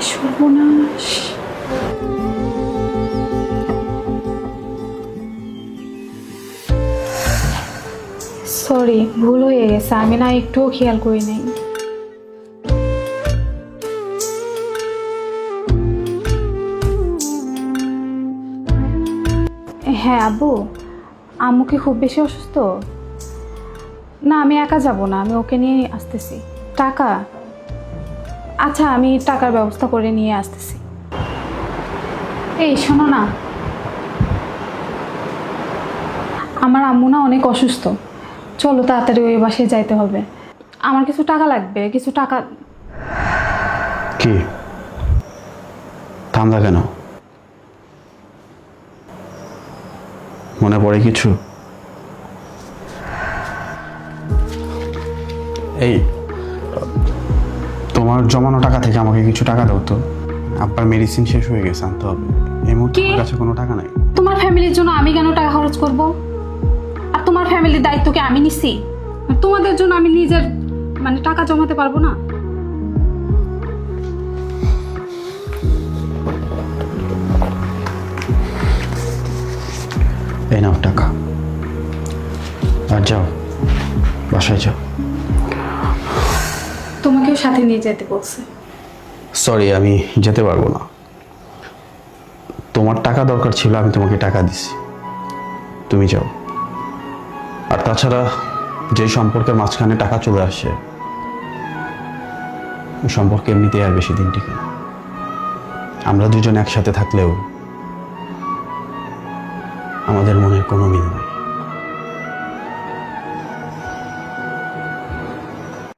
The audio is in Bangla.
সর্বনাশ। সরি, ভুল হয়ে গেছে, আমি না একটুও খেয়াল করি নাই। হ্যাঁ আব্বু, আম্মু কি খুব বেশি অসুস্থ? না, আমি একা যাব না, আমি ওকে নিয়ে আসতেছি। টাকা? আচ্ছা, আমি টাকার ব্যবস্থা করে নিয়ে আসতেছি। এই শোনো না, আমার আম্মু না অনেক অসুস্থ, চলো তাড়াতাড়ি ওই বাসায় যাইতে হবে। আমার কিছু টাকা লাগবে, কিছু টাকা। কি থামলা কেন? মনে পড়ে কিছু? এই, তোমার জমানো টাকা থেকে আমাকে কিছু টাকা দাও তো। আব্বার মেডিসিন শেষ হয়ে গেছে, আনতে হবে। এই মুহূর্তে কি? আমার কাছে কোনো টাকা নাই। তোমার ফ্যামিলির জন্য আমি কেন টাকা খরচ করব? আর তোমার ফ্যামিলির দায়িত্ব কি আমি নিছি? তোমাদের জন্য আমি নিজের টাকা জমাতে পারবো না? এই নাও টাকা, আর যাও, বাসায় যাও। তোমাকেও সাথে নিয়ে যেতে বলছে। সরি, আমি যেতে পারবো না। তোমার টাকা দরকার ছিল, আমি তোমাকে টাকা দিছি, তুমি যাও। আর তাছাড়া যে সম্পর্কের মাঝখানে টাকা চলে আসে, ওই সম্পর্কে এমনিতেই আর বেশি দিন টিকে না। আমরা দুজন একসাথে থাকলেও আমাদের মনের কোনো মিল নাই।